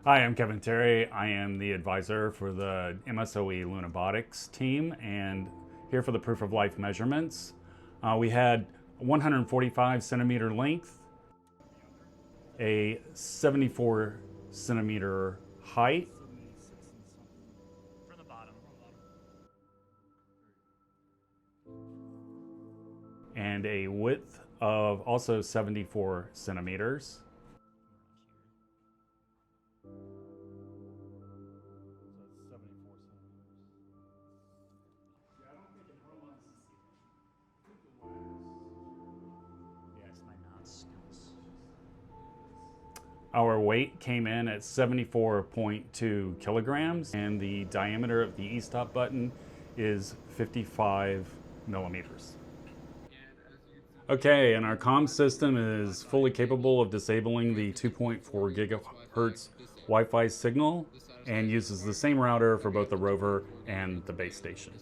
Hi, I'm Kevin Terry. I am the advisor for the MSOE Lunabotics team and here for the proof of life measurements. We had 145 centimeter length, a 74 centimeter height, and a width of also 74 centimeters. Our weight came in at 74.2 kilograms, and the diameter of the e-stop button is 55 millimeters. Okay, and our comm system is fully capable of disabling the 2.4 gigahertz Wi-Fi signal and uses the same router for both the rover and the base station.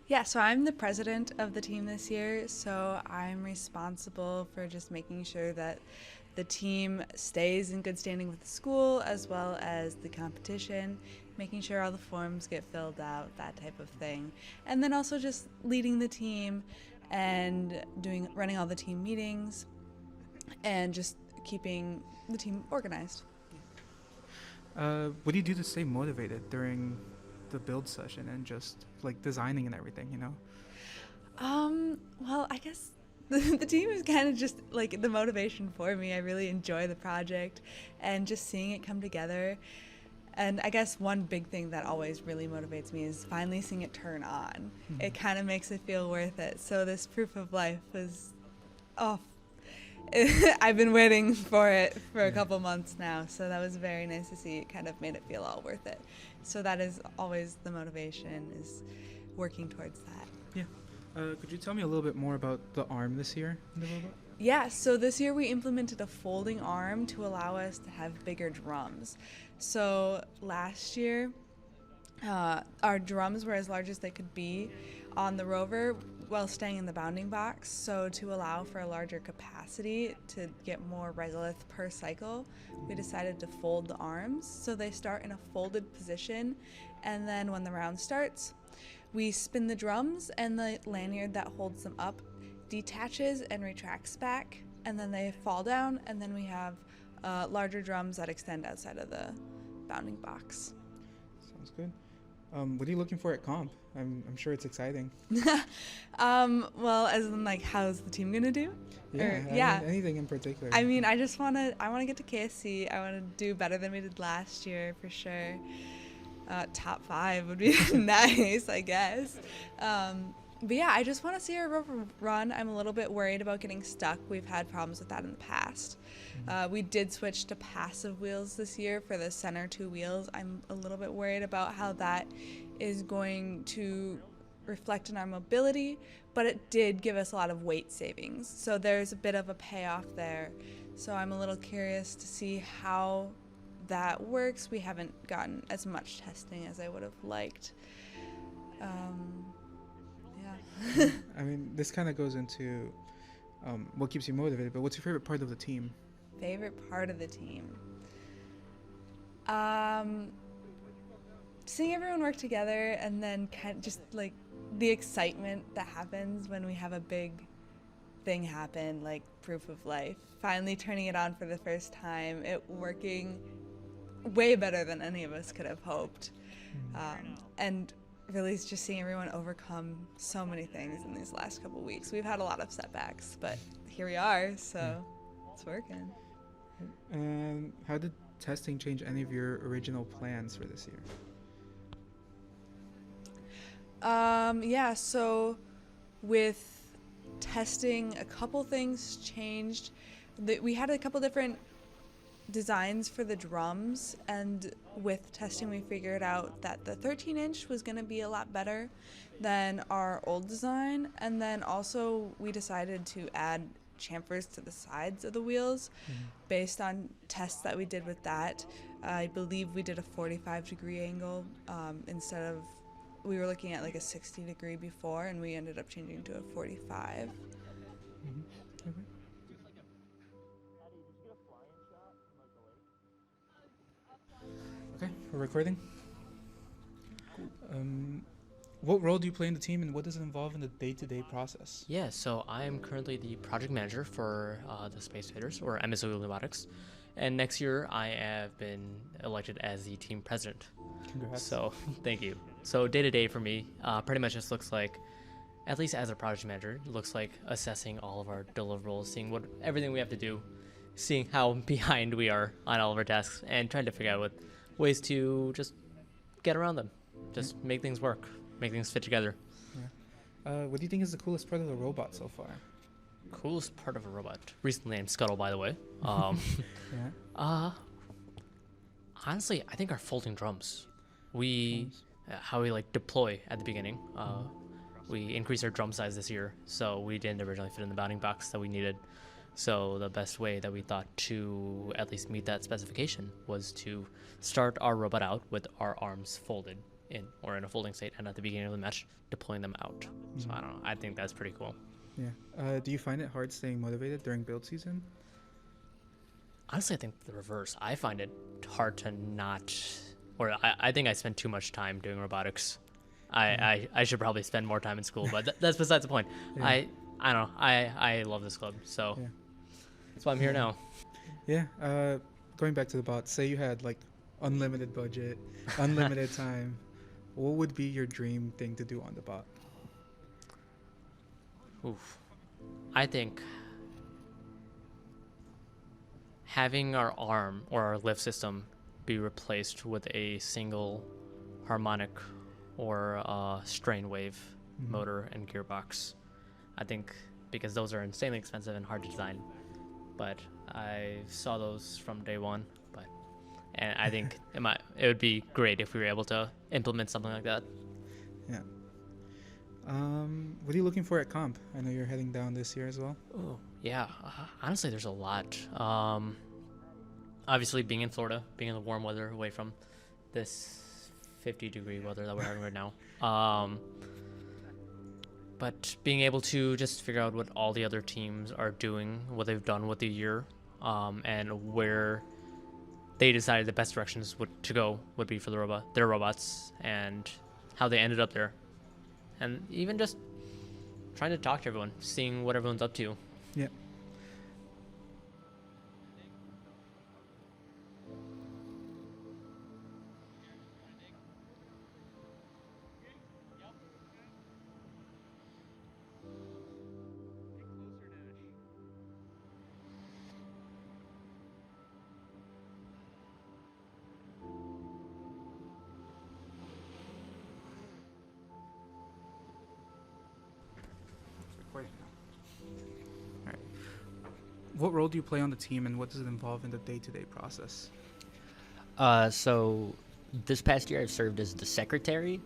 Yeah, so I'm the president of the team this year, so I'm responsible for just making sure that the team stays in good standing with the school as well as the competition, making sure all the forms get filled out, that type of thing. And then also just leading the team and running all the team meetings and just keeping the team organized. What do you do to stay motivated during the build session and just like designing and everything, you know? Well, I guess the team is kind of just like the motivation for me. I really enjoy the project and just seeing it come together. And I guess one big thing that always really motivates me is finally seeing it turn on. Mhm. It kind of makes it feel worth it. So this proof of life was, oh, I've been waiting for it for a couple months now. So that was very nice to see. It kind of made it feel all worth it. So that is always the motivation, is working towards that. Yeah. Could you tell me a little bit more about the arm this year in the robot? Yeah, so this year we implemented a folding arm to allow us to have bigger drums. So last year, our drums were as large as they could be on the rover while staying in the bounding box. So to allow for a larger capacity to get more regolith per cycle, we decided to fold the arms. So they start in a folded position, and then when the round starts, we spin the drums and the lanyard that holds them up detaches and retracts back, and then they fall down, and then we have larger drums that extend outside of the bounding box. Sounds good. What are you looking for at comp? I'm sure it's exciting. Well, as in like, how's the team gonna do? Yeah. Anything in particular? I mean, I wanna get to KSC. I wanna do better than we did last year for sure. Top 5 would be nice, I guess. But yeah, I just want to see our rover run. I'm a little bit worried about getting stuck. We've had problems with that in the past. We did switch to passive wheels this year for the center 2 wheels. I'm a little bit worried about how that is going to reflect in our mobility, but it did give us a lot of weight savings. So there's a bit of a payoff there. So I'm a little curious to see how that works. We haven't gotten as much testing as I would have liked. Yeah. I mean, this kind of goes into what keeps you motivated, but what's your favorite part of the team? Favorite part of the team? Seeing everyone work together, and then kind of just like the excitement that happens when we have a big thing happen, like proof of life. Finally turning it on for the first time, it working way better than any of us could have hoped. And really just seeing everyone overcome so many things in these last couple weeks. We've had a lot of setbacks, but here we are, so it's working. And how did testing change any of your original plans for this year? Yeah, so with testing, a couple things changed. We had a couple different designs for the drums, and with testing we figured out that the 13-inch was going to be a lot better than our old design. And then also we decided to add chamfers to the sides of the wheels based on tests that we did with that. I believe we did a 45-degree angle instead of, we were looking at like a 60-degree before, and we ended up changing to a 45. Okay, we're recording. What role do you play in the team, and what does it involve in the day-to-day process? Yeah, so I am currently the project manager for the Space Fighters, or MSOE Lunabotics. And next year, I have been elected as the team president. Congrats. So, thank you. So, day-to-day for me pretty much just looks like, at least as a project manager, it looks like assessing all of our deliverables, seeing everything we have to do, seeing how behind we are on all of our tasks, and trying to figure out ways to just get around them. Just make things work, make things fit together. Yeah. What do you think is the coolest part of the robot so far? Coolest part of a robot. Recently named Scuttle, by the way. Yeah. Honestly, I think our folding drums. How we like deploy at the beginning. We increased our drum size this year, so we didn't originally fit in the bounding box that we needed. So the best way that we thought to at least meet that specification was to start our robot out with our arms folded in a folding state, and at the beginning of the match, deploying them out. So I don't know. I think that's pretty cool. Yeah. Do you find it hard staying motivated during build season? Honestly, I think the reverse. I find it hard to not, or I think I spend too much time doing robotics. I should probably spend more time in school, but that's besides the point. Yeah. I don't know. I love this club, so that's why I'm here now. Yeah. Going back to the bot, say you had like unlimited budget, unlimited time, what would be your dream thing to do on the bot? Oof. I think having our arm or our lift system be replaced with a single harmonic or strain wave motor and gearbox. I think because those are insanely expensive and hard to design, but I saw those from day one. And I think it would be great if we were able to implement something like that. Yeah. What are you looking for at comp? I know you're heading down this year as well. Oh, yeah. Honestly, there's a lot. Obviously, being in Florida, being in the warm weather, away from this 50-degree weather that we're having right now. But being able to just figure out what all the other teams are doing, what they've done with the year, and where they decided the best directions to go would be for their robots, and how they ended up there. And even just trying to talk to everyone, seeing what everyone's up to. Yeah. Alright. What role do you play on the team, and what does it involve in the day-to-day process? So this past year I've served as the secretary.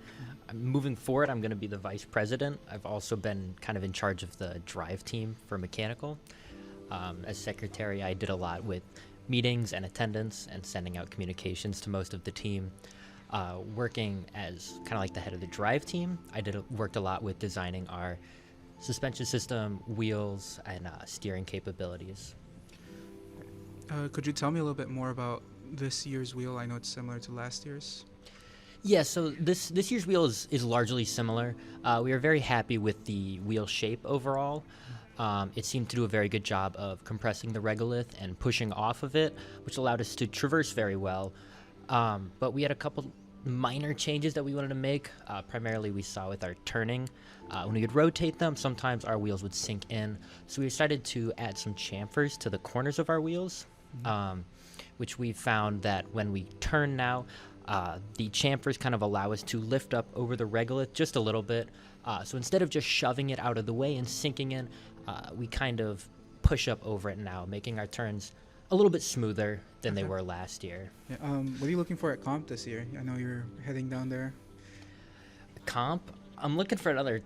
Moving forward, I'm going to be the vice president. I've also been kind of in charge of the drive team for mechanical. As secretary, I did a lot with meetings and attendance and sending out communications to most of the team. Working as kind of like the head of the drive team, I worked a lot with designing our suspension system, wheels, and steering capabilities. Could you tell me a little bit more about this year's wheel? I know it's similar to last year's. Yeah, so this year's wheel is largely similar. We are very happy with the wheel shape overall. It seemed to do a very good job of compressing the regolith and pushing off of it, which allowed us to traverse very well. But we had a couple minor changes that we wanted to make. Primarily we saw with our turning. When we would rotate them, sometimes our wheels would sink in. So we decided to add some chamfers to the corners of our wheels, which we found that when we turn now, the chamfers kind of allow us to lift up over the regolith just a little bit. So instead of just shoving it out of the way and sinking in, we kind of push up over it now, making our turns a little bit smoother than they Okay. were last year. Yeah, what are you looking for at comp this year? I know you're heading down there. Comp, I'm looking for another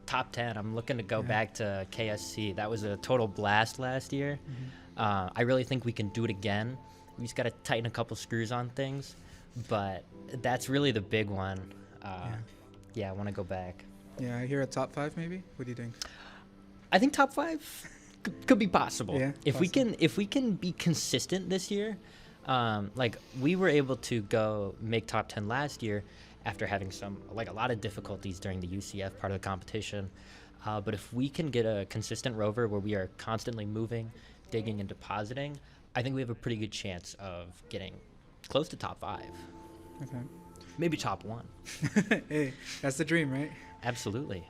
top 10. I'm looking to go back to KSC. That was a total blast last year. I really think we can do it again. We just got to tighten a couple screws on things, but that's really the big one. Yeah, I want to go back. Yeah, I hear a top 5 maybe. What do you think? I think top 5 could be possible. Yeah, if we can be consistent this year, like we were able to go make top 10 last year after having a lot of difficulties during the UCF part of the competition. But if we can get a consistent rover where we are constantly moving, digging, and depositing, I think we have a pretty good chance of getting close to top 5. Okay. Maybe top 1. Hey, that's the dream, right? Absolutely.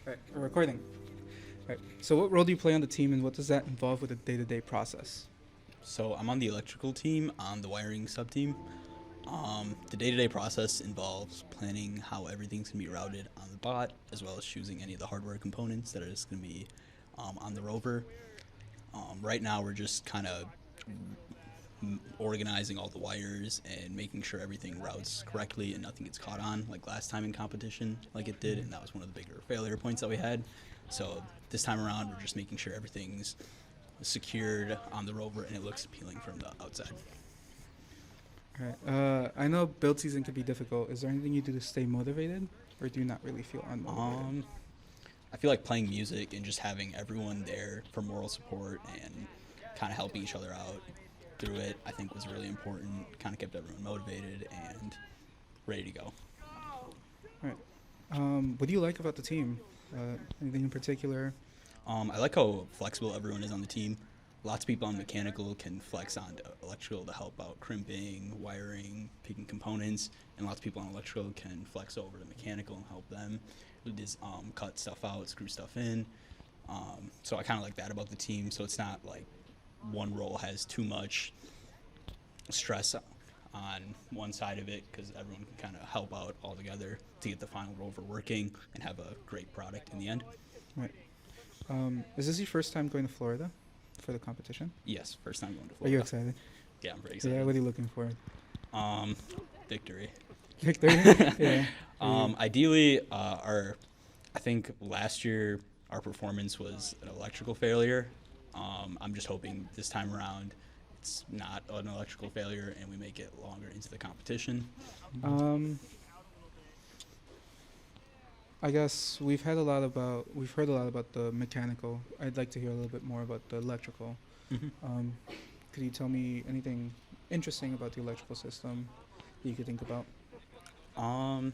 All right, we're recording. All right. So what role do you play on the team, and what does that involve with the day-to-day process? So I'm on the electrical team, on the wiring sub-team. The day-to-day process involves planning how everything's going to be routed on the bot, as well as choosing any of the hardware components that are just going to be on the rover. Right now we're just kind of organizing all the wires and making sure everything routes correctly and nothing gets caught on, like last time in competition like it did, and that was one of the bigger failure points that we had. So this time around we're just making sure everything's secured on the rover and it looks appealing from the outside. All right. I know build season can be difficult. Is there anything you do to stay motivated, or do you not really feel unmotivated? I feel like playing music and just having everyone there for moral support and kind of helping each other out through it, I think was really important. Kind of kept everyone motivated and ready to go. All right. What do you like about the team? Anything in particular? I like how flexible everyone is on the team. Lots of people on mechanical can flex on to electrical to help out crimping, wiring, picking components, and lots of people on electrical can flex over to mechanical and help them just cut stuff out, screw stuff in. So I kind of like that about the team. So it's not like one role has too much stress on one side of it, because everyone can kind of help out all together to get the final rover working and have a great product in the end. Right. Is this your first time going to Florida for the competition? Yes, first time going to Are Florida. you excited? Yeah, I'm pretty excited. Yeah, what are you looking for? Victory. Victory? Yeah. Ideally, I think last year our performance was an electrical failure. I'm just hoping this time around it's not an electrical failure and we make it longer into the competition. I guess we've heard a lot about the mechanical. I'd like to hear a little bit more about the electrical. Mm-hmm. Could you tell me anything interesting about the electrical system that you could think about? I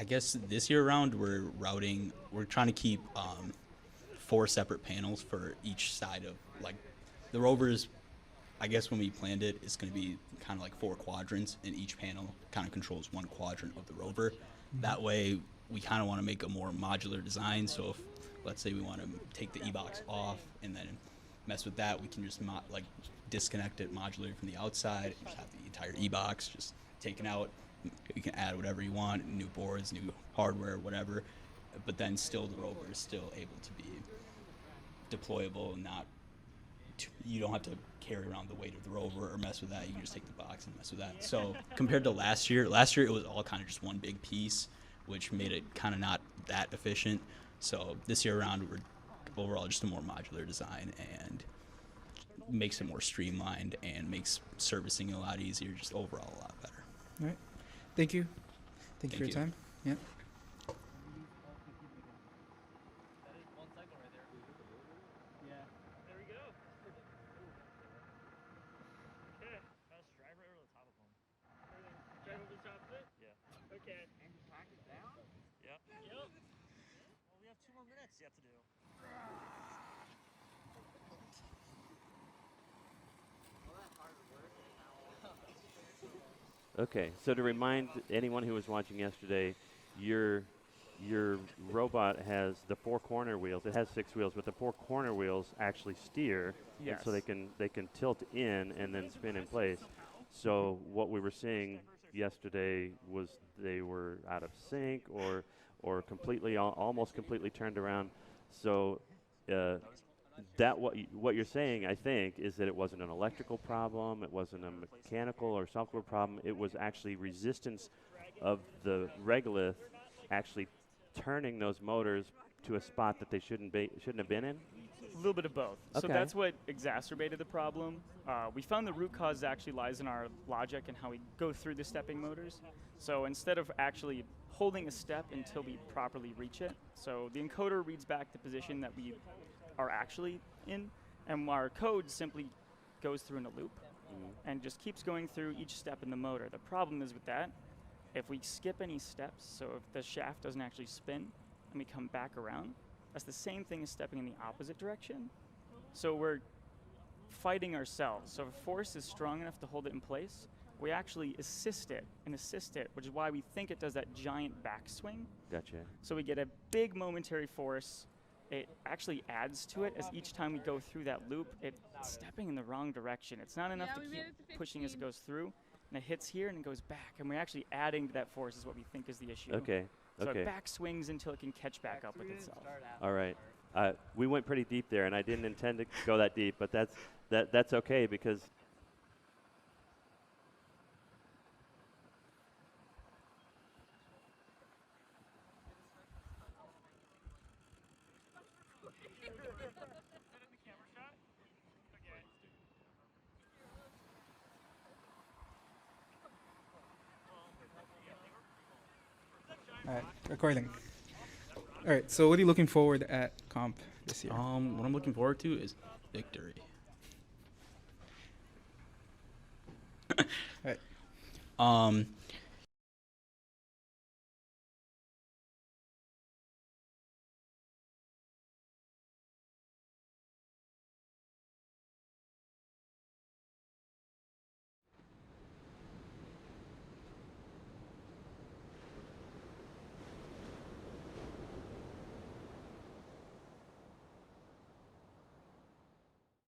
guess this year around we're trying to keep 4 separate panels for each side of, like, the rovers. I guess when we planned it, it's going to be kind of like 4 quadrants, and each panel kind of controls one quadrant of the rover. That way we kind of want to make a more modular design. So if, let's say, we want to take the e-box off and then mess with that, we can just disconnect it modularly from the outside and just have the entire e-box just taken out. You can add whatever you want, new boards, new hardware, whatever, but then still the rover is still able to be deployable and you don't have to carry around the weight of the rover or mess with that. You can just take the box and mess with that. So compared to last year it was all kind of just one big piece, which made it kind of not that efficient. So this year around we're overall just a more modular design and makes it more streamlined and makes servicing a lot easier, just overall a lot better. All right. Thank you. Thank you for your time. Yeah. Okay, so to remind anyone who was watching yesterday, your your robot has the 4 corner wheels. It has 6 wheels, but the 4 corner wheels actually steer, and Yes. so they can tilt in and then spin in place. So what we were seeing yesterday was they were out of sync or completely almost completely turned around. So that what you're saying, I think, is that it wasn't an electrical problem, it wasn't a mechanical or software problem. It was actually resistance of the regolith actually turning those motors to a spot that they shouldn't have been in. A little bit of both. So Okay. that's what exacerbated the problem. We found the root cause actually lies in our logic and how we go through the stepping motors. So instead of actually holding a step until we properly reach it, so the encoder reads back the position that we are actually in, and our code simply goes through in a loop and just keeps going through each step in the motor. The problem is with that, if we skip any steps, so if the shaft doesn't actually spin and we come back around, that's the same thing as stepping in the opposite direction. So we're fighting ourselves. So if a force is strong enough to hold it in place, we actually assist it, which is why we think it does that giant backswing. Gotcha. So we get a big momentary force. It actually adds to it as each time we go through that loop, it's stepping in the wrong direction. It's not enough to keep pushing as it goes through, and it hits here and it goes back. And we're actually adding to that force is what we think is the issue. Okay. So Okay. it back swings until it can catch back up with itself. All right. We went pretty deep there, and I didn't intend to go that deep, but that's okay because. All right, recording. All right, so what are you looking forward at comp this year? What I'm looking forward to is victory. Right.